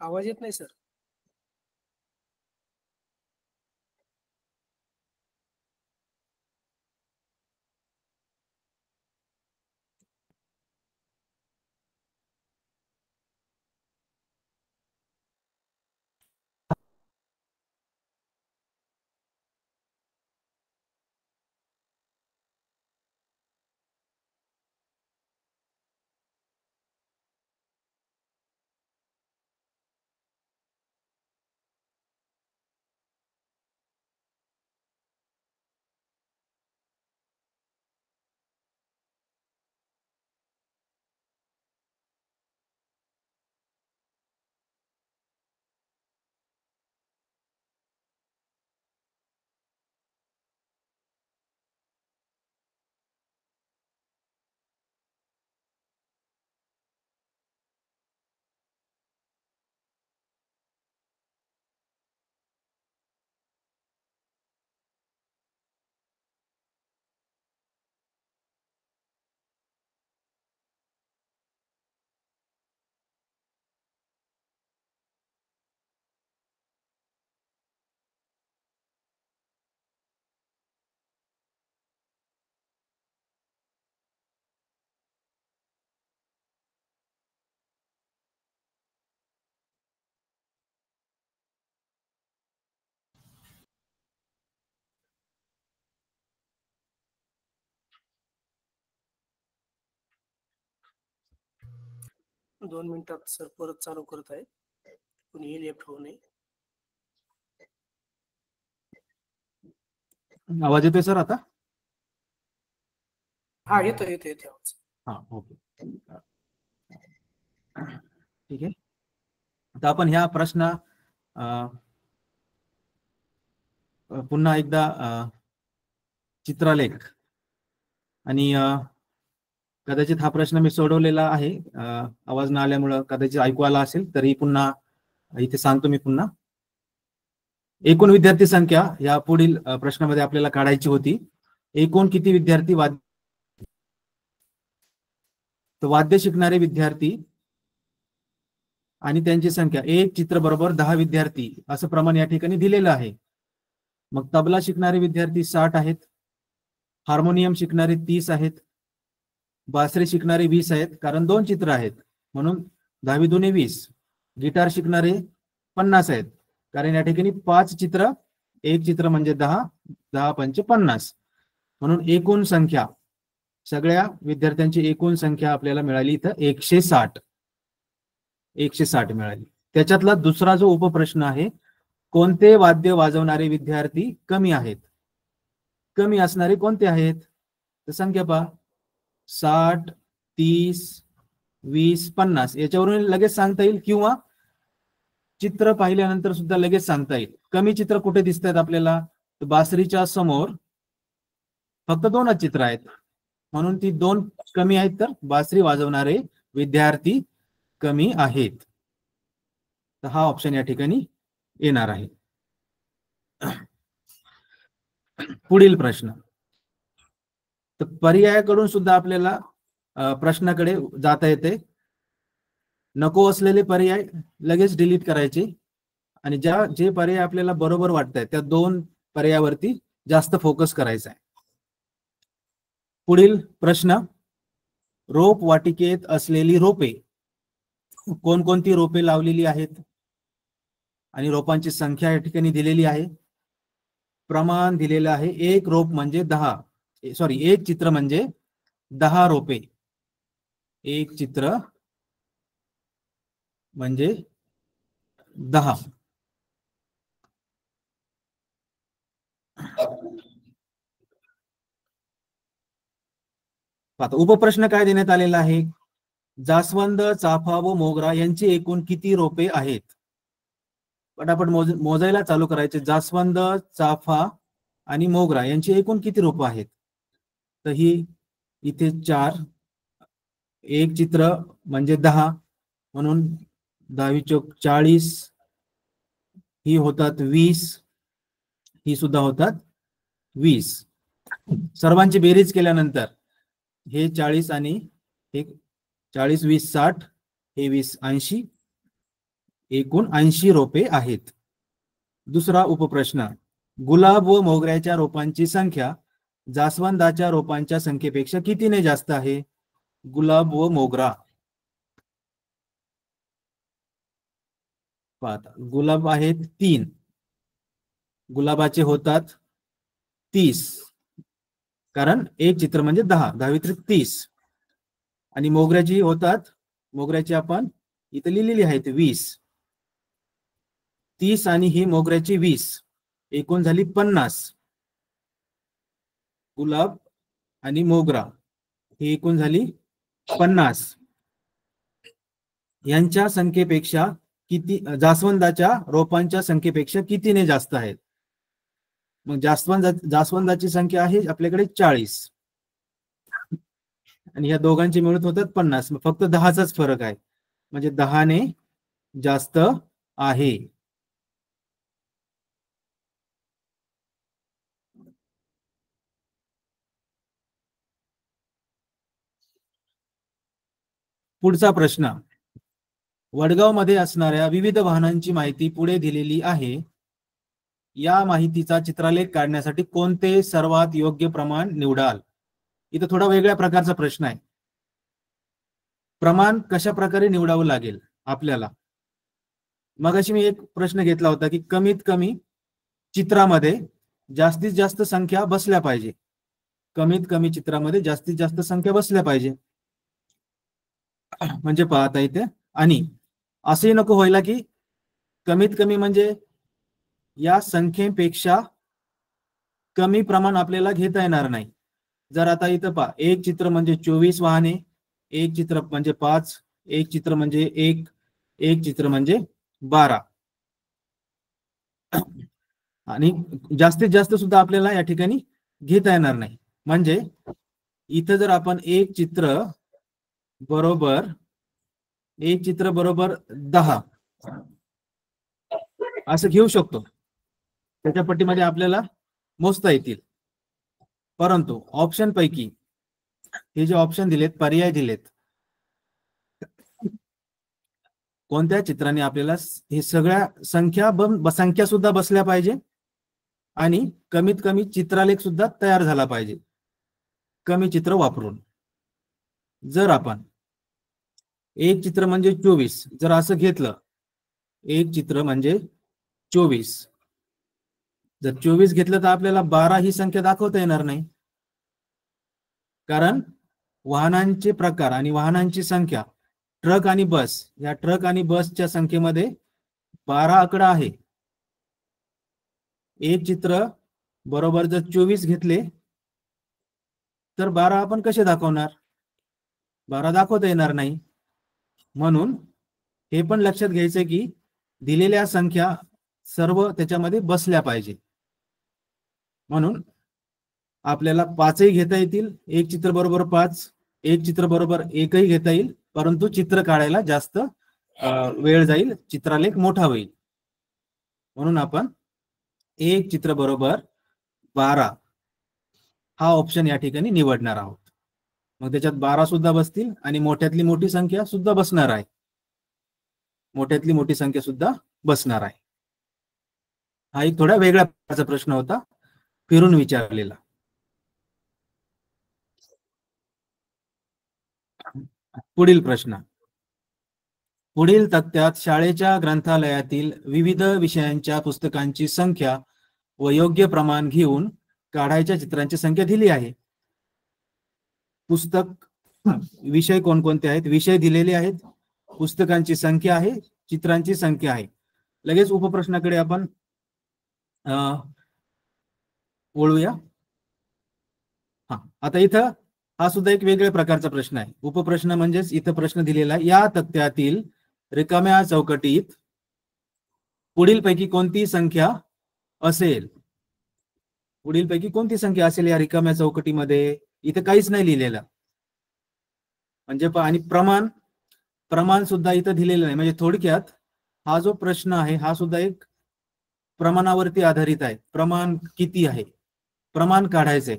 आवाज येत नाही सर. 2 मिनिटात सर परत चालू करत आहे, कुणीही लेफ्ट होऊ नये.
आवाज येतोय सर आता?
हा येतो आवाज.
हा ओके ठीक आहे. आता आपण ह्या प्रश्न पुन्हा एकदा चित्रलेख आणि कदाचित हा प्रश्न मी सोडवलेला आहे, आवाज न आल्यामुळं कदाचित ऐकू आला असेल, तरी पुन्हा इथे सांगतो मी पुन्हा. एकूण विद्यार्थी संख्या या पुढील प्रश्नामध्ये आपल्याला काढायची होती. एकूण किती विद्यार्थी वाद्य शिकणारे विद्यार्थी आणि त्यांची संख्या, एक चित्र बरोबर 10 विद्यार्थी असं प्रमाण या ठिकाणी दिलेलं आहे. मग तबला शिकणारे विद्यार्थी 60 आहेत, हार्मोनियम शिकणारे 30 आहेत, बासरी शिकणारे 20 आहेत, कारण 2 चित्र आहेत म्हणून 10 दुने 20. गिटार शिकणारे 50 आहेत, कारण या ठिकाणी 5 चित्र, एक चित्र म्हणजे 10, 10 पंचे 50, म्हणून एकूण संख्या, सगळ्या विद्यार्थ्यांची एकूण संख्या आपल्याला मिळाली इथं 160 मिळाली. त्याच्यातला दुसरा जो उपप्रश्न आहे, कोणते वाद्य वाजवणारे विद्यार्थी कमी आहेत? कमी असणारे कोणते आहेत? तर संख्या पहा, 60, 30, 20, 50 याच्यावरून लगेच सांगता येईल, किंवा चित्र पाहिल्यानंतर सुद्धा लगेच सांगता येईल. कमी चित्र कुठे दिसत आहेत आपल्याला? तर बासरीच्या समोर फक्त 2च चित्र आहेत, म्हणून ती 2 कमी आहेत, तर बासरी वाजवणारे विद्यार्थी कमी आहेत. तर हा ऑप्शन या ठिकाणी येणार आहे. पुढील प्रश्न, तर पर्यायाकडून सुद्धा आपल्याला प्रश्नाकडे जाता येते. नको असलेले पर्याय लगेच डिलीट करायचे आणि जे पर्याय आपल्याला बरोबर वाटतात त्या 2 पर्यायावरती जास्त फोकस करायचा आहे. पुढील प्रश्न, रोप वाटिकेत असलेली रोपे, कोणकोणती रोपे लावलेली आहेत आणि रोपांची संख्या या ठिकाणी दिलेली आहे. प्रमाण दिलेलं आहे, एक रोप म्हणजे 10, सॉरी एक चित्र म्हणजे 10 रोपे, एक चित्र म्हणजे 10. आता उपप्रश्न काय देण्यात आलेला आहे? जास्वंद, चाफा व मोगरा यांची एकूण किती रोपे आहेत? पटापट मोजायला चालू करायचे. जास्वंद, चाफा आणि मोगरा यांची एकूण किती रोपं आहेत? तर ही इथे 4, एक चित्र म्हणजे 10, म्हणून 10 चौक 40, ही होतात 20, ही सुद्धा होतात 20. सर्वांची बेरीज केल्यानंतर हे 40 आणि हे 40, 20, 60, हे 20, 80, एकूण 80 रोपे आहेत. दुसरा उपप्रश्न, गुलाब व मोगऱ्याच्या रोपांची संख्या जास्वंदाच्या रोपांच्या संख्येपेक्षा कितीने जास्त आहे? गुलाब व मोगरा, पाहता गुलाब आहेत 3, गुलाबाचे होतात 30, कारण एक चित्र म्हणजे 10, 10 30, आणि मोगऱ्याची होतात, मोगऱ्याची आपण इथे लिहिलेली आहेत 20, 30 आणि ही मोगऱ्याची 20, एकूण झाली 50. गुलाब आणि मोगरा ही एकूण झाली 50. यांच्या संख्येपेक्षा किती, जास्वंदाच्या रोपांच्या संख्येपेक्षा कितीने जास्त आहेत? मग जास्वंदाची संख्या आहे आपल्याकडे 40 आणि या दोघांची मिळत होतात 50, फक्त 10चाच फरक आहे, म्हणजे 10ने जास्त आहे. पुढचा प्रश्न, वडगाव मध्ये असणाऱ्या विविध वाहनांची माहिती पुढे दिलेली आहे. या माहितीचा चित्रलेख काढण्यासाठी कोणते सर्वात योग्य प्रमाण निवडाल? इथं थोडा वेगळ्या प्रकारचा प्रश्न आहे. प्रमाण कशा प्रकारे निवडावं लागेल आपल्याला? मगाशी मी एक प्रश्न घेतला होता की कमीत कमी चित्रामध्ये जास्तीत जास्त संख्या बसल्या पाहिजे, कमीत कमी चित्रामध्ये जास्तीत जास्त संख्या बसल्या पाहिजे. म्हणजे पाहता येते. आणि असंही नको व्हायला की कमीत कमी म्हणजे या संख्येपेक्षा कमी प्रमाण आपल्याला घेता येणार नाही. जर आता इथं पहा, एक चित्र म्हणजे 24 वाहने, एक चित्र म्हणजे 5, एक चित्र म्हणजे 1, एक चित्र म्हणजे 12, आणि जास्तीत जास्त सुद्धा आपल्याला या ठिकाणी घेता येणार नाही. म्हणजे इथं जर आपण एक चित्र बरोबर 10 असं घेऊ शकतो, त्याच्या पट्टीमध्ये आपल्याला मोजता येतील. परंतु ऑप्शन पैकी हे जे ऑप्शन दिलेत, पर्याय दिलेत, कोणत्या चित्राने आपल्याला हे सगळ्या संख्या सुद्धा बसल्या पाहिजे आणि कमीत कमी चित्रालेख सुद्धा तयार झाला पाहिजे कमी चित्र वापरून. जर आपण एक चित्र म्हणजे 24 जर असं घेतलं, एक चित्र म्हणजे 24, जर 24 घेतलं तर आपल्याला 12 ही संख्या दाखवता येणार नाही, कारण वाहनांचे प्रकार आणि वाहनांची संख्या, ट्रक आणि बस, या ट्रक आणि बसच्या संख्येमध्ये 12 आकडा आहे. एक चित्र बरोबर जर 24 घेतले तर 12 आपण कसे दाखवणार? 12 दाखवता येणार नाही. म्हणून हे पण लक्षात घ्यायचं की दिलेल्या संख्या सर्व त्याच्यामध्ये बसल्या पाहिजे. म्हणून आपल्याला 5ही घेता येतील, एक चित्र बरोबर 5, एक चित्र बरोबर 1ही घेता येईल, परंतु चित्र काढायला जास्त वेळ जाईल, चित्रालेख मोठा होईल. म्हणून आपण एक चित्र बरोबर 12 हा ऑप्शन या ठिकाणी निवडणार आहोत. मग त्याच्यात 12 सुद्धा बसतील आणि मोठ्यातली मोठी संख्या सुद्धा बसणार आहे, मोठ्यातली मोठी संख्या सुद्धा बसणार आहे. हा एक थोडा वेगळ्या प्रकारचा प्रश्न होता, फिरून विचारलेला. पुढील प्रश्न, पुढील तक्त्यात शाळेच्या ग्रंथालयातील विविध विषयांच्या पुस्तकांची संख्या व योग्य प्रमाण घेऊन काढायच्या चित्रांची संख्या दिली आहे. पुस्तक विषय कोणकोणते आहेत? विषय दिलेले आहेत, पुस्तकांची संख्या आहे, चित्रांची संख्या आहे. लगेच उपप्रश्नाकडे आपण वळूया. आता इथं हा सुद्धा एक वेगळ्या प्रकारचा प्रश्न आहे. उपप्रश्न म्हणजेच इथं प्रश्न दिलेला आहे, या तक्त्यातील रिकाम्या चौकटीत पुढीलपैकी कोणती संख्या असेल? पुढीलपैकी कोणती संख्या असेल या रिकाम्या चौकटीमध्ये? इथं काहीच नाही लिहिलेलं. म्हणजे आणि प्रमाण सुद्धा इथं दिलेलं नाही. म्हणजे थोडक्यात हा जो प्रश्न आहे हा सुद्धा एक प्रमाणावरती आधारित आहे. प्रमाण किती आहे, प्रमाण काढायचंय.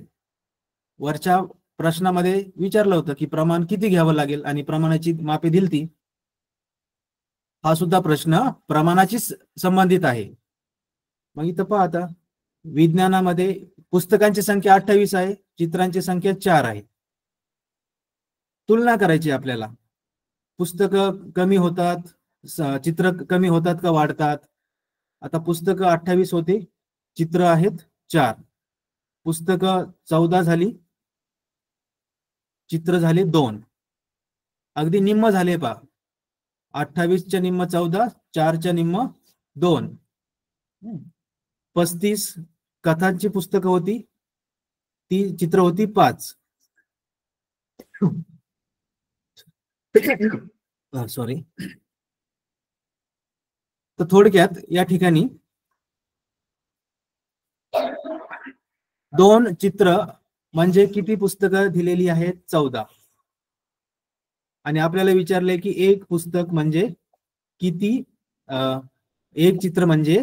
वरच्या प्रश्नामध्ये विचारलं होतं की प्रमाण किती घ्यावं लागेल आणि प्रमाणाची मापे दिलती. हा सुद्धा प्रश्न प्रमाणाशी संबंधित आहे. मग इथं पहा, आता विज्ञानामध्ये पुस्तकांची संख्या 28 आहे, चित्रांची संख्या 4 आहे. तुलना करायची आपल्याला, पुस्तकं कमी होतात, चित्र कमी होतात का वाढतात? आता पुस्तकं 28 होते, चित्र आहेत 4, पुस्तकं 14 झाली, चित्र झाले 2, अगदी निम्म झाले पहा. 28च्या निम्म 14, 4च्या निम्म 2. 35 कथांची पुस्तकं होती, ती चित्र होती 5. सॉरी. तर थोडक्यात या ठिकाणी 2 चित्र म्हणजे किती पुस्तकं दिलेली आहेत? 14. आणि आपल्याला विचारले की एक पुस्तक म्हणजे किती, एक चित्र म्हणजे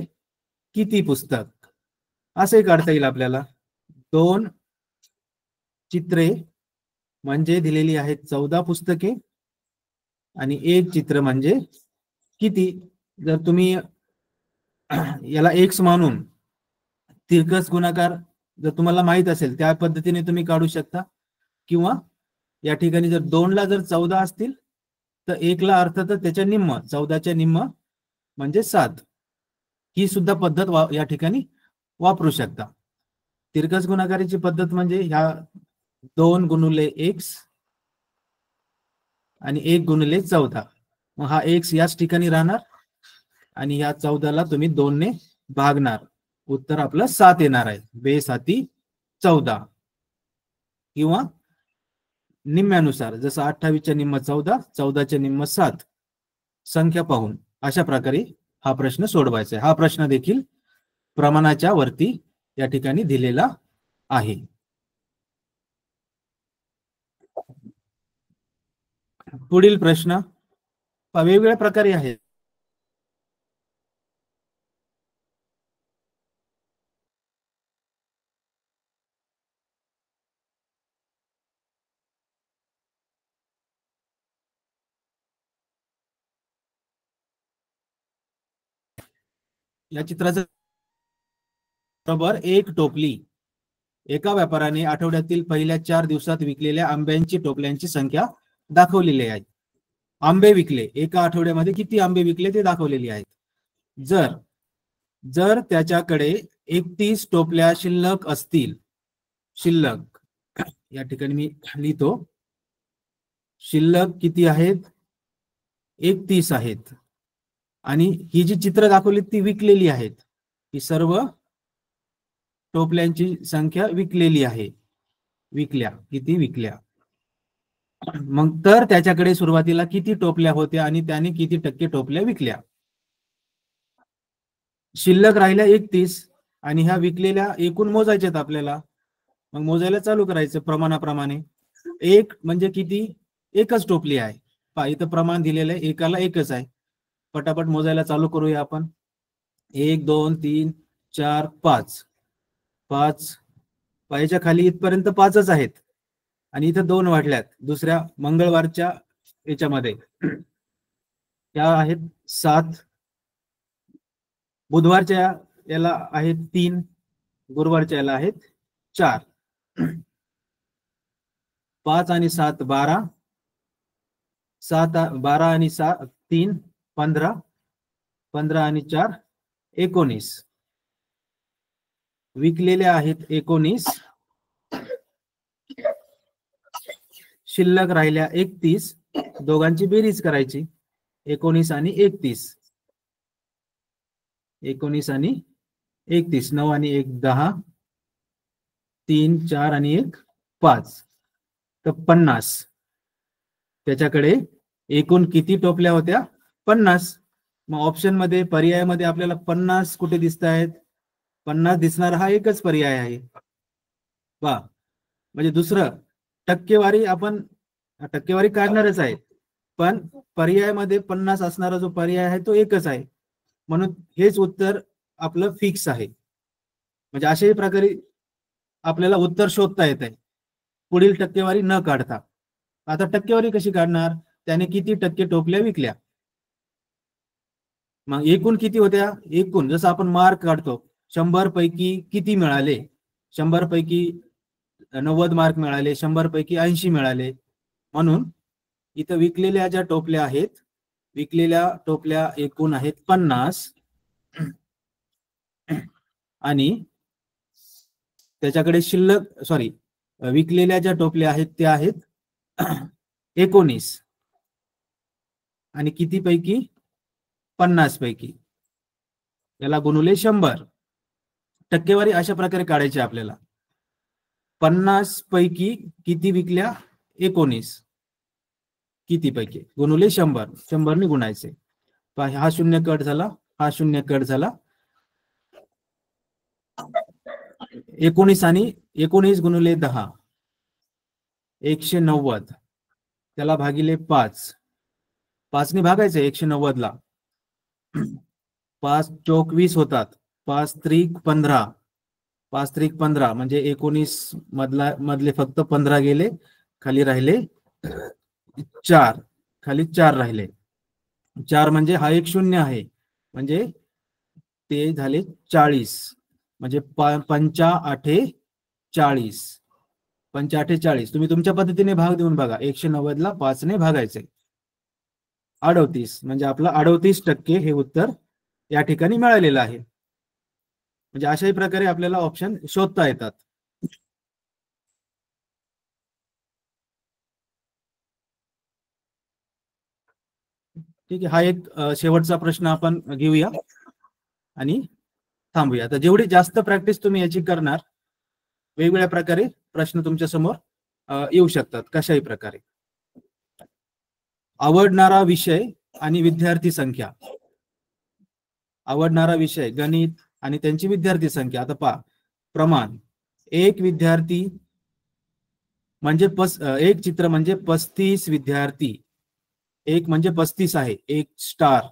किती पुस्तक, असे काढता येईल आपल्याला. 2 चित्रे म्हणजे दिलेली आहेत 14 पुस्तके आणि एक चित्र म्हणजे किती. जर तुम्ही याला x मानून तिरकस गुणाकार जर तुम्हाला माहित असेल त्या पद्धतीने तुम्ही काढू शकता, किंवा या ठिकाणी जर 2 ला जर 14 असतील तर 1 ला अर्थातच त्याच्या निम्म, 14च्या निम्म म्हणजे 7, ही सुद्धा पद्धत या ठिकाणी वापरू शकता. तिरकस गुणाकाराची पद्धत म्हणजे ह्या 2 गुणिले x आणि 1 गुणिले 14. मग हा x याच ठिकाणी राहणार आणि या 14ला तुम्ही 2 ने भागणार. उत्तर आपलं 7 येणार आहे. 2×7=14 किंवा निम्म्यानुसार, जसं 28च्या निम्म 14, 14च्या निम्म 7 संख्या पाहून अशा प्रकारे हा प्रश्न सोडवायचा आहे. हा प्रश्न देखील प्रमाणाच्या वरती या ठिकाणी दिलेला आहे. पुढील प्रश्न वेगवेगळ्या प्रकारे आहेत. या चित्राचं बरोबर एक टोपली. एका व्यापाऱ्याने आठवड्यातील पहिल्या 4 दिवसात विकलेल्या आंब्यांची टोपल्यांची संख्या दाखवलेली आहे. आंबे विकले, एका आठवड्यामध्ये किती आंबे विकले ते दाखवलेले आहेत. जर त्याच्याकडे 31 टोपल्या शिल्लक असतील, शिल्लक या ठिकाणी मी लिहितो, शिल्लक किती आहेत? 31 आहेत. आणि ही जी चित्र दाखवली ती विकलेली आहेत. ही सर्व टोपल्यांची संख्या विकलेली आहे. विकल्या, किती विकल्या. मग तर त्याच्याकडे सुरुवातीला किती टोपल्या होत्या आणि त्याने किती टक्के टोपल्या विकल्या? शिल्लक राहिल्या 31 आणि ह्या विकलेल्या एकूण मोजायच्यात आपल्याला. मग मोजायला चालू करायचं प्रमाणाप्रमाणे. एक म्हणजे किती? एकच टोपली आहे. पहा इथं प्रमाण दिलेलं आहे, एकाला एकच आहे. पटापट मोजायला चालू करूया आपण. 1 2 3 4 5. 5 पायाच्या खाली इथपर्यंत 5च आहेत आणि इथं 2 वाढल्यात दुसऱ्या मंगळवारच्या याच्यामध्ये. त्या आहेत 7. बुधवारच्या याला आहेत 3, गुरुवारच्या याला आहेत 4. 5 आणि 7 12, 12 आणि 3 15, 15 आणि 4 19. विकलेल्या आहेत 19, शिल्लक राहिल्या 31. दोघांची बेरीज करायची, 19 आणि 31. 19 आणि 31, 9 आणि 1 10, 3 4 आणि 1 5, तर 50. त्याच्याकडे एकूण किती टोपल्या होत्या? 50. मग ऑप्शन मध्ये, पर्यायामध्ये आपल्याला 50 कुठे दिसत आहेत? 50 दिसणार हा एकच पर्याय आहे. वा, म्हणजे दुसरं टक्केवारी आपण टक्केवारी काढणारच आहे, पण पर्यायामध्ये 50 असणारा जो पर्याय आहे तो एकच आहे. म्हणून हेच उत्तर आपलं फिक्स आहे. म्हणजे अशाही प्रकारे आपल्याला उत्तर शोधता येत आहे पुढील टक्केवारी न काढता. आता टक्केवारी कशी काढणार? त्याने किती टक्के टोपल्या विकल्या. मग एकूण किती होत्या? एकूण जसं आपण मार्क काढतो, 100 पैकी किती मिळाले? 100 पैकी 90 मार्क मिळाले, 100 पैकी 80 मिळाले. म्हणून इथं विकलेल्या ज्या टोपल्या आहेत, विकलेल्या टोपल्या एकूण आहेत 50 आणि त्याच्याकडे शिल्लक विकलेल्या ज्या टोपल्या आहेत त्या आहेत 19 आणि किती पैकी? 50 पैकी. याला गुणुले 100. टक्केवारी अशा प्रकारे काढायची आपल्याला. 50 पैकी किती विकल्या? 19. किती पैकी गुणुले 100. 100 ने गुणायचे. हा 0 कट झाला, हा 0 कट झाला. 19 आणि 19 गुणुले 10 190. त्याला भागिले 5. 5 ने भागायचे 190 ला. 5 चौक 20 होतात. 5 त्रिक 15. 5 त्रिक 15 म्हणजे 19 मधले फक्त 15 गेले, खाली राहिले 4. खाली 4 राहिले. 4 म्हणजे हा एक 0 आहे, म्हणजे ते झाले 40. म्हणजे 5 8 40. 5 8 40. तुम्ही तुमच्या पद्धतीने भाग देऊन बघा. 190 ला 5 ने भागायचे. 38 म्हणजे आपला 38% हे उत्तर या ठिकाणी मिळालेलं आहे. म्हणजे अशाही प्रकारे आपल्याला ऑप्शन शोधता येतात. ठीक आहे, हा एक शेवटचा प्रश्न आपण घेऊया आणि थांबूया. आता जेवढी जास्त प्रॅक्टिस तुम्ही याची करणार, वेगवेगळ्या प्रकारे प्रश्न तुमच्या समोर येऊ शकतात, कशाही प्रकारे. आवडणारा विषय आणि विद्यार्थी संख्या. आवडणारा विषय गणित आणि त्यांची विद्यार्थी संख्या. आता पहा, प्रमाण एक विद्यार्थी म्हणजे एक चित्र म्हणजे 35 विद्यार्थी. एक म्हणजे 35 आहे, एक स्टार,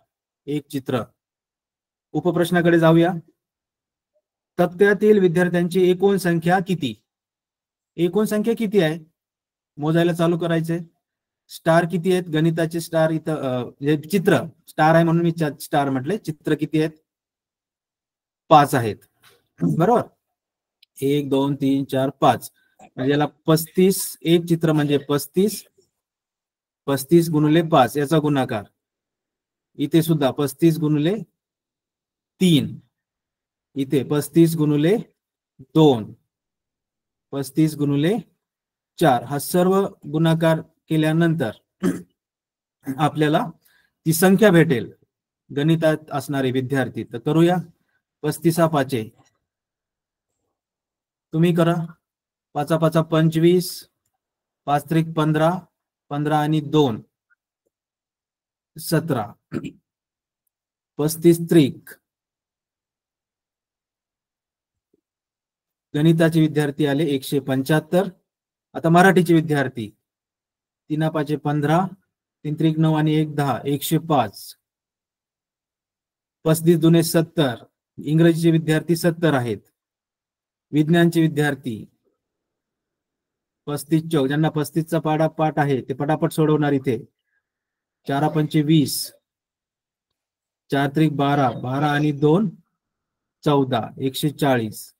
एक चित्र. उपप्रश्नाकडे जाऊया. तक्त्यातील विद्यार्थ्यांची एकूण संख्या किती? एकूण संख्या किती आहे मोजायला चालू करायचे. स्टार किती आहेत? गणिताचे स्टार इथं चित्र स्टार आहे म्हणून मी स्टार म्हटले. चित्र किती आहेत? 5 आहेत, बरोबर. 1 2 3 4 5 म्हणजे याला 35. एक चित्र म्हणजे 35. 35 गुणिले 5 याचा गुणाकार. इथे सुद्धा 35 गुणिले 3. इथे 35 गुणिले 2. 35 गुणिले 4. हा सर्व गुणाकार केल्यानंतर आपल्याला ती संख्या भेटेल गणितात असणारे विद्यार्थी. तर करूया. 35 5 तुम्ही करा. 5 5 25, 5 3 15, 15 आणि 2 17. 35 3. गणिताचे विद्यार्थी आले 175. आता मराठीचे विद्यार्थी 3 5 15, 3 3 9 आणि 1 10, 105. 35 दुने 70. इंग्रजीचे विद्यार्थी 70 आहेत. विज्ञानचे विद्यार्थी 35 चौक, ज्यांना 35चा पाठ आहे ते पटापट सोडवणार. इथे 4 5 20, 4 3 12, 12 आणि 2 14, 140.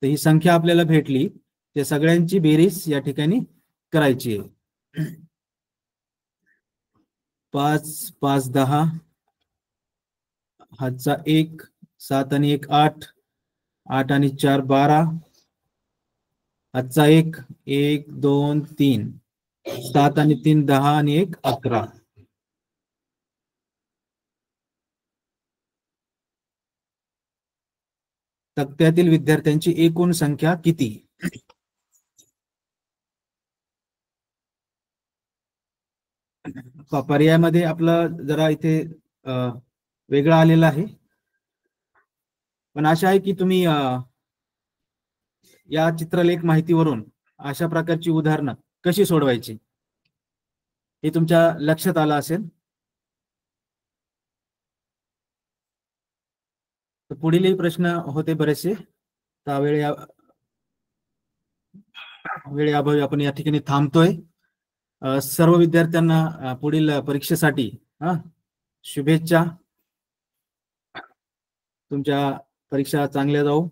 तर ही संख्या आपल्याला भेटली. त्या सगळ्यांची बेरीज या ठिकाणी करायची आहे. 5 5 10, हातचा 1, 7 आणि 1 8, 8 आणि 4 12, हातचा 1 1 2 3, 7 आणि 3 10 आणि 1 11. तक्त्यातील विद्यार्थ्यांची एकूण संख्या किती? पर्यायामध्ये आपलं जरा इथे वेगळं आलेलं आहे, पण आशा आहे की तुम्ही या चित्रलेख माहितीवरून अशा प्रकारची उदाहरणं कशी सोडवायची हे तुमच्या लक्षात आलं असेल. तर पुढीलही प्रश्न होते बरेचसे. वेळेअभावी आपण या ठिकाणी थांबतोय. सर्व विद्यार्थ्यांना पुढील परीक्षेसाठी शुभेच्छा. तुमच्या परीक्षा चांगल्या जाऊ.